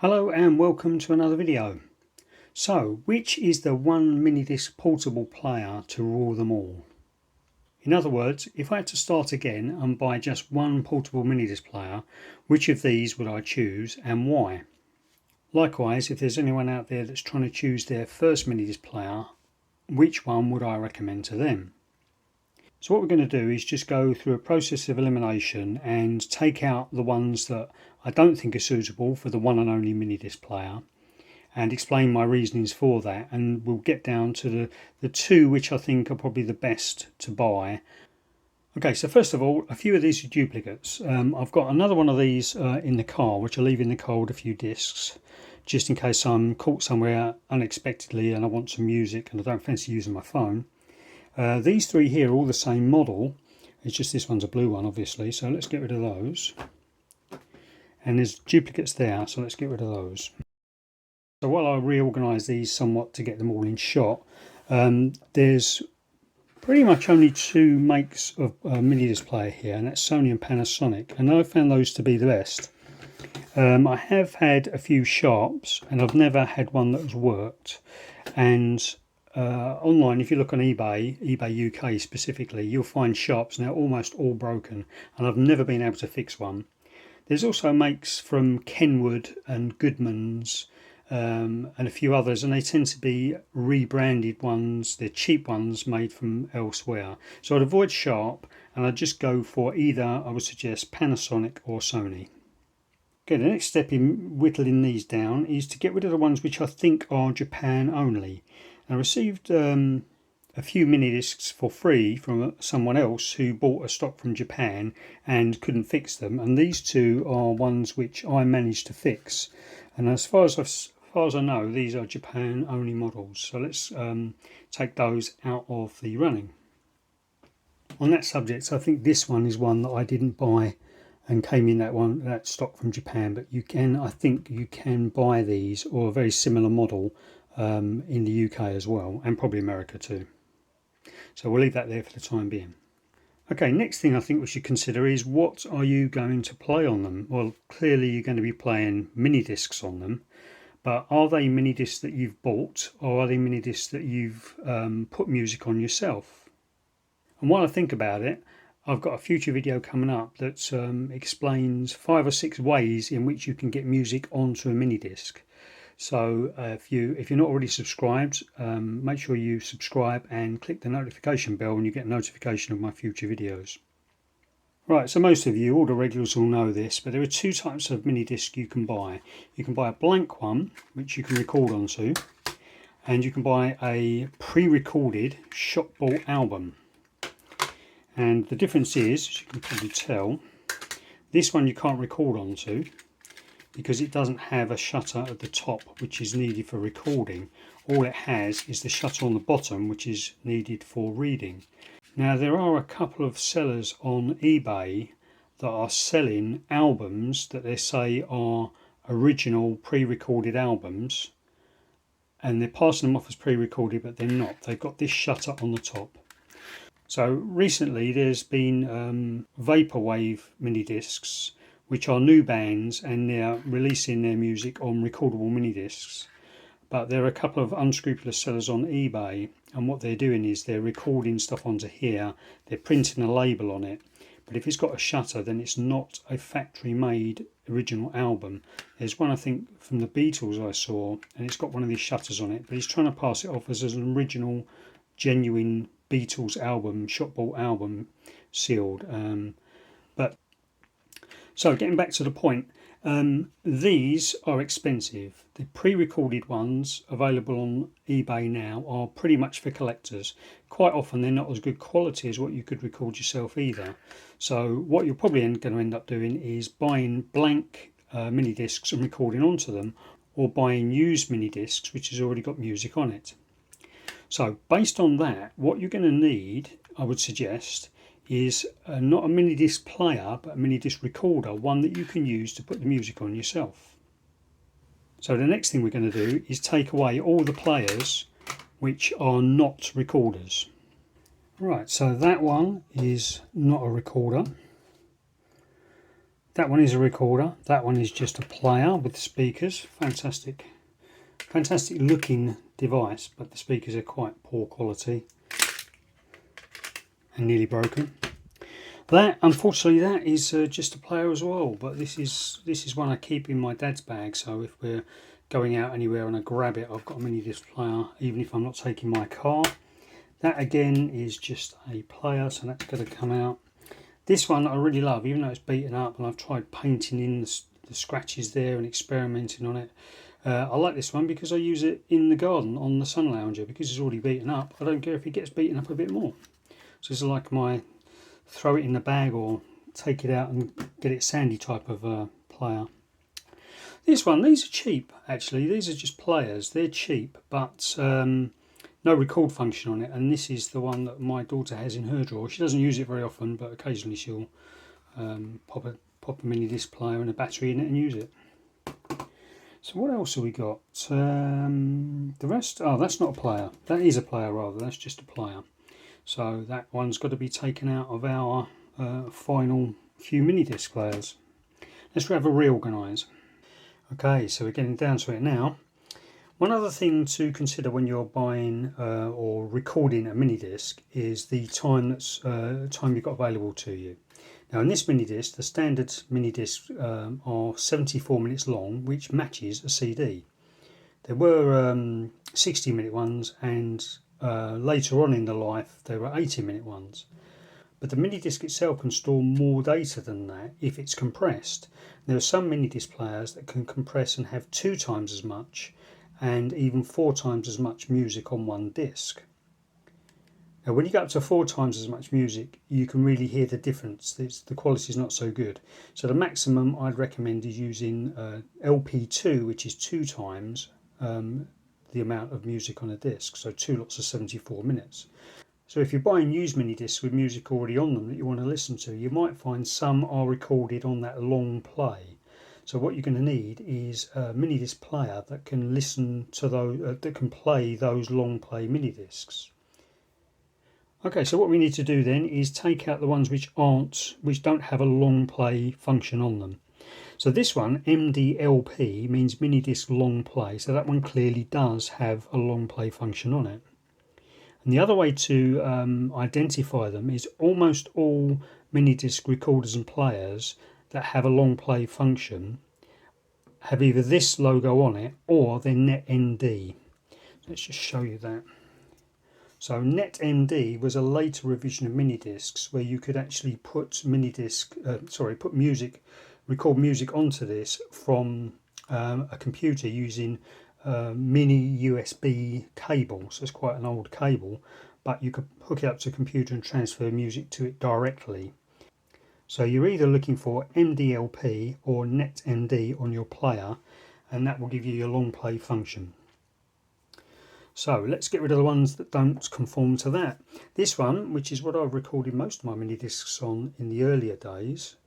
Hello and welcome to another video. So, which is the one Minidisc portable player to rule them all? In other words, if I had to start again and buy just one portable Minidisc player, which of these would I choose and why? Likewise, if there's anyone out there that's trying to choose their first Minidisc player, which one would I recommend to them? So what we're going to do is just go through a process of elimination and take out the ones that I don't think are suitable for the one and only Minidisc player and explain my reasonings for that, and we'll get down to the two which I think are probably the best to buy. Okay, so first of all, a few of these are duplicates. I've got another one of these in the car which I'll leave in the car with a few discs just in case I'm caught somewhere unexpectedly and I want some music and I don't fancy using my phone. These three here are all the same model, it's just this one's a blue one obviously, so let's get rid of those. And there's duplicates there, so let's get rid of those. So while I reorganise these somewhat to get them all in shot, there's pretty much only two makes of Minidisc player here, and that's Sony and Panasonic, and I've found those to be the best. I have had a few Sharps and I've never had one that has worked, and online, if you look on eBay UK specifically, you'll find Sharps now almost all broken, and I've never been able to fix one. There's also makes from Kenwood and Goodman's and a few others, and they tend to be rebranded ones. They're cheap ones made from elsewhere. So I'd avoid Sharp and I'd just go for either, I would suggest, Panasonic or Sony. Okay, the next step in whittling these down is to get rid of the ones which I think are Japan only. I received a few Minidiscs for free from someone else who bought a stock from Japan and couldn't fix them, and these two are ones which I managed to fix, and as far as I know, these are Japan only models. So let's take those out of the running. On that subject, I think this one is one that I didn't buy and came in that stock from Japan, but I think you can buy these or a very similar model in the UK as well, and probably America too. So we'll leave that there for the time being. Okay, next thing I think we should consider is what are you going to play on them? Well, clearly you're going to be playing Minidiscs on them, but are they Minidiscs that you've bought, or are they Minidiscs that you've put music on yourself? And while I think about it, I've got a future video coming up that explains 5 or 6 ways in which you can get music onto a Minidisc. So if you're not already subscribed, make sure you subscribe and click the notification bell and you get a notification of my future videos. Right, so most of you, all the regulars will know this, but there are two types of Minidisc you can buy. You can buy a blank one, which you can record onto, and you can buy a pre-recorded shot-bought album. And the difference is, as you can probably tell, this one you can't record onto because it doesn't have a shutter at the top which is needed for recording. All it has is the shutter on the bottom which is needed for reading. Now there are a couple of sellers on eBay that are selling albums that they say are original pre-recorded albums, and they're passing them off as pre-recorded, but they're not. They've got this shutter on the top. So recently there's been vaporwave Minidiscs, which are new bands, and they're releasing their music on recordable Minidiscs. But there are a couple of unscrupulous sellers on eBay, and what they're doing is they're recording stuff onto here, they're printing a label on it, but if it's got a shutter then it's not a factory made original album. There's one I think from the Beatles I saw, and it's got one of these shutters on it, but he's trying to pass it off as an original genuine Beatles album, shot-bought album, sealed. So getting back to the point, these are expensive. The pre-recorded ones available on eBay now are pretty much for collectors. Quite often they're not as good quality as what you could record yourself either. So what you're probably going to end up doing is buying blank Minidiscs and recording onto them, or buying used Minidiscs which has already got music on it. So based on that, what you're going to need, I would suggest, is not a Minidisc player but a Minidisc recorder, one that you can use to put the music on yourself. So the next thing we're going to do is take away all the players which are not recorders. Right, so that one is not a recorder. That one is a recorder. That one is just a player with speakers. Fantastic looking device, but the speakers are quite poor quality and nearly broken. That, unfortunately, that is just a player as well, but this is one I keep in my dad's bag, so if we're going out anywhere and I grab it, I've got a mini disc player even if I'm not taking my car. That again is just a player, so that's going to come out. This one I really love, even though it's beaten up, and I've tried painting in the scratches there and experimenting on it. I like this one because I use it in the garden on the sun lounger. Because it's already beaten up, I don't care if it gets beaten up a bit more. So this is like my throw it in the bag or take it out and get it sandy type of player. This one, these are cheap actually. These are just players. They're cheap, but no record function on it. And this is the one that my daughter has in her drawer. She doesn't use it very often, but occasionally she'll pop a mini disc player and a battery in it and use it. So what else have we got? The rest, oh, that's not a player. That is a player rather. That's just a player. So that one's got to be taken out of our final few mini disc players. Let's have a reorganise. Okay, so we're getting down to it now. One other thing to consider when you're buying or recording a mini disc is the time you've got available to you. Now in this mini disc, the standard mini discs are 74 minutes long, which matches a CD. There were 60-minute ones, and later on in the life there were 80-minute ones. But the mini disc itself can store more data than that if it's compressed. There are some mini disc players that can compress and have 2 times as much and even 4 times as much music on one disc. Now when you go up to 4 times as much music, you can really hear the difference. The quality is not so good. So the maximum I'd recommend is using LP2, which is 2 times the amount of music on a disc. So 2 lots of 74 minutes. So if you're buying used mini discs with music already on them that you want to listen to, you might find some are recorded on that long play. So what you're going to need is a mini disc player that can listen to those, that can play those long play mini discs. Okay, so what we need to do then is take out the ones which don't have a long play function on them. So this one, MDLP, means mini disc long play. So that one clearly does have a long play function on it. And the other way to identify them is almost all mini disc recorders and players that have a long play function have either this logo on it or they're NetMD. Let's just show you that. So NetMD was a later revision of mini discs where you could actually put record music onto this from a computer using mini USB cable. So it's quite an old cable, but you could hook it up to a computer and transfer music to it directly. So you're either looking for MDLP or NetMD on your player, and that will give you your long play function. So let's get rid of the ones that don't conform to that. This one, which is what I've recorded most of my mini discs on in the earlier days,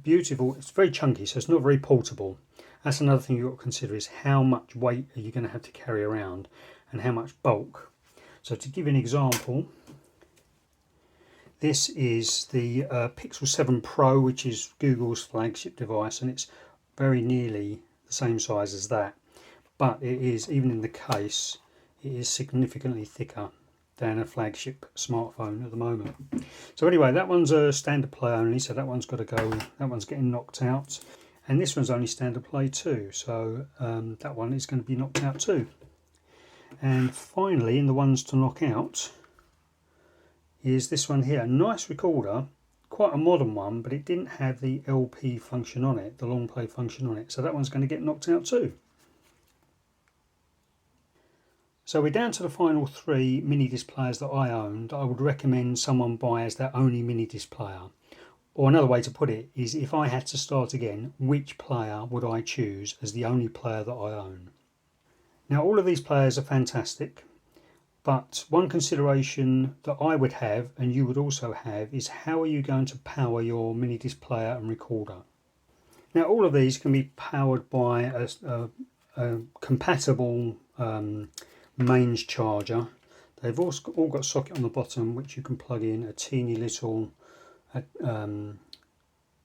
beautiful. It's very chunky, so it's not very portable. That's another thing you've got to consider, is how much weight are you going to have to carry around and how much bulk. So to give you an example, this is the Pixel 7 Pro, which is Google's flagship device, and it's very nearly the same size as that. But it is, even in the case, it is significantly thicker than a flagship smartphone at the moment. So anyway, that one's a standard play only, so that one's got to go. That one's getting knocked out, and this one's only standard play too, so that one is going to be knocked out too. And finally, in the ones to knock out, is this one here. A nice recorder, quite a modern one, but it didn't have the LP function on it, the long play function on it, so that one's going to get knocked out too. So we're down to the final 3 mini disc players that I owned. I would recommend someone buy as their only mini disc player. Or another way to put it is, if I had to start again, which player would I choose as the only player that I own? Now all of these players are fantastic, but one consideration that I would have, and you would also have, is how are you going to power your mini disc player and recorder? Now all of these can be powered by a compatible mains charger. They've also all got a socket on the bottom which you can plug in a teeny little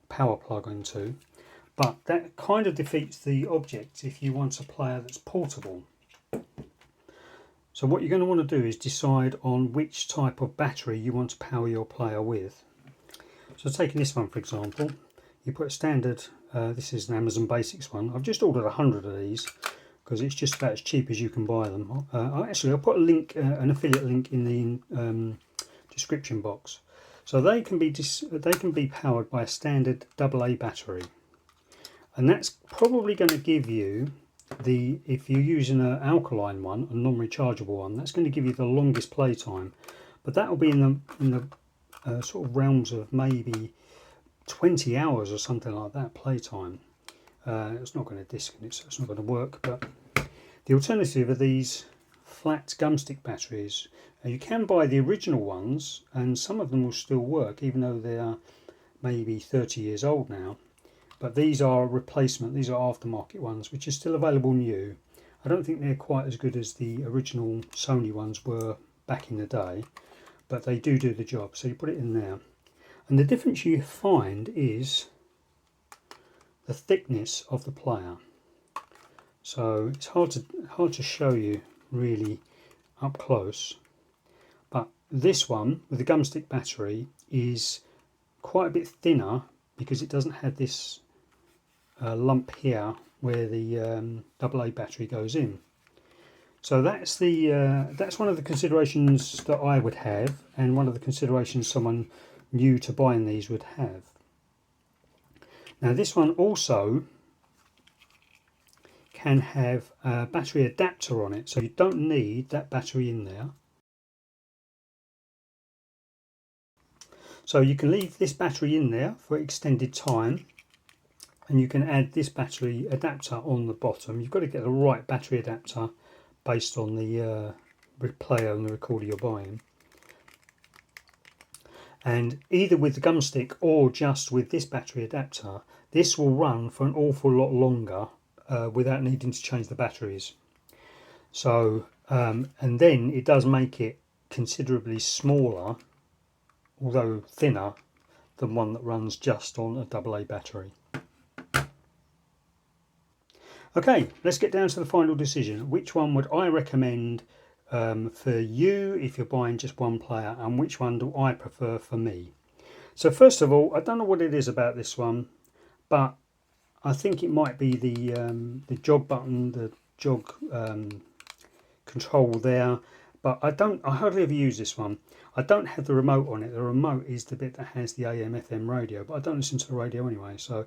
power plug into, but that kind of defeats the object if you want a player that's portable. So what you're going to want to do is decide on which type of battery you want to power your player with. So taking this one for example, you put a standard, this is an Amazon Basics one. I've just ordered 100 of these because it's just about as cheap as you can buy them. Actually, I'll put a link, an affiliate link in the description box. So they can be powered by a standard AA battery, and that's probably going to give you the, if you're using an alkaline one, a non-rechargeable one, that's going to give you the longest play time. But that will be in the sort of realms of maybe 20 hours or something like that play time. It's not going to disconnect, so it's not going to work. But the alternative are these flat gumstick batteries. You can buy the original ones, and some of them will still work, even though they are maybe 30 years old now. But these are replacement, these are aftermarket ones, which are still available new. I don't think they're quite as good as the original Sony ones were back in the day, but they do the job. So you put it in there. And the difference you find is the thickness of the player. So it's hard to show you really up close, but this one with the gumstick battery is quite a bit thinner because it doesn't have this lump here where the AA battery goes in. So that's one of the considerations that I would have, and one of the considerations someone new to buying these would have. Now this one also can have a battery adapter on it, so you don't need that battery in there. So you can leave this battery in there for extended time, and you can add this battery adapter on the bottom. You've got to get the right battery adapter based on the player and the recorder you're buying. And either with the gumstick or just with this battery adapter, this will run for an awful lot longer without needing to change the batteries. So and then it does make it considerably smaller, although thinner, than one that runs just on a AA battery. Okay, let's get down to the final decision. Which one would I recommend for you if you're buying just one player, and which one do I prefer for me? So first of all, I don't know what it is about this one, but I think it might be the jog button, the jog control there, but I hardly ever use this one. I don't have the remote on it. The remote is the bit that has the AM/FM radio, but I don't listen to the radio anyway, so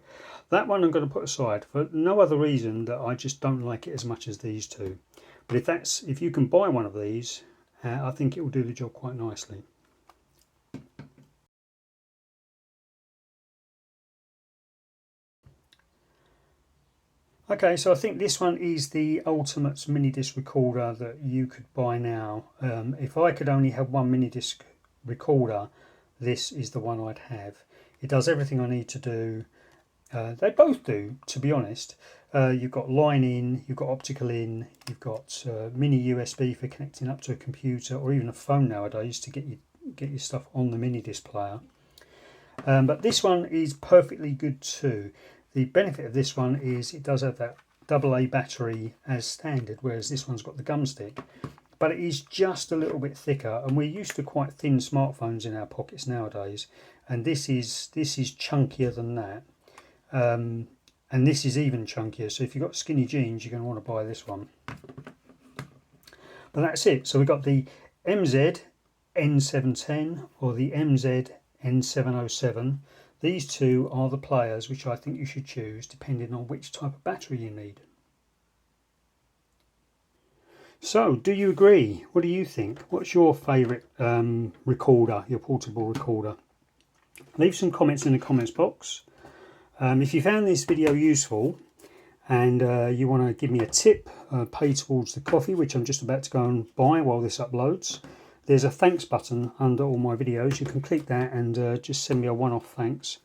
that one I'm going to put aside for no other reason that I just don't like it as much as these two. But if you can buy one of these, I think it will do the job quite nicely. Okay, so I think this one is the ultimate Minidisc recorder that you could buy now. If I could only have one Minidisc recorder, this is the one I'd have. It does everything I need to do. They both do, to be honest. You've got line in, you've got optical in, you've got mini USB for connecting up to a computer or even a phone nowadays to get your stuff on the Minidisc player. But this one is perfectly good too. The benefit of this one is it does have that AA battery as standard, whereas this one's got the gumstick. But it is just a little bit thicker, and we're used to quite thin smartphones in our pockets nowadays, and this is chunkier than that. And this is even chunkier, so if you've got skinny jeans, you're going to want to buy this one. But that's it. So we've got the MZ-N710 or the MZ-N707. These two are the players which I think you should choose depending on which type of battery you need. So, do you agree? What do you think? What's your favourite recorder, your portable recorder? Leave some comments in the comments box. If you found this video useful and you want to give me a tip, pay towards the coffee, which I'm just about to go and buy while this uploads, there's a thanks button under all my videos. You can click that and just send me a one-off thanks.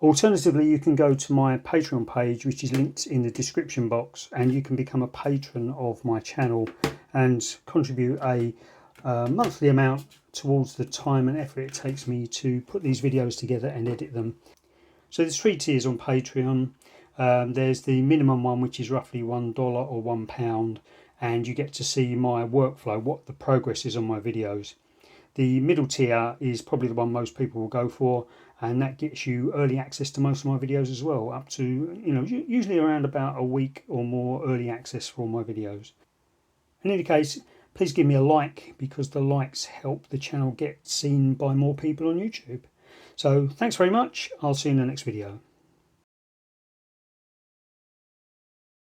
Alternatively, you can go to my Patreon page, which is linked in the description box, and you can become a patron of my channel and contribute a monthly amount towards the time and effort it takes me to put these videos together and edit them. So there's 3 tiers on Patreon. There's the minimum one, which is roughly $1 or £1, and you get to see my workflow, what the progress is on my videos. The middle tier is probably the one most people will go for, and that gets you early access to most of my videos as well, up to, you know, usually around about a week or more early access for all my videos. In any case, please give me a like, because the likes help the channel get seen by more people on YouTube. So thanks very much. I'll see you in the next video.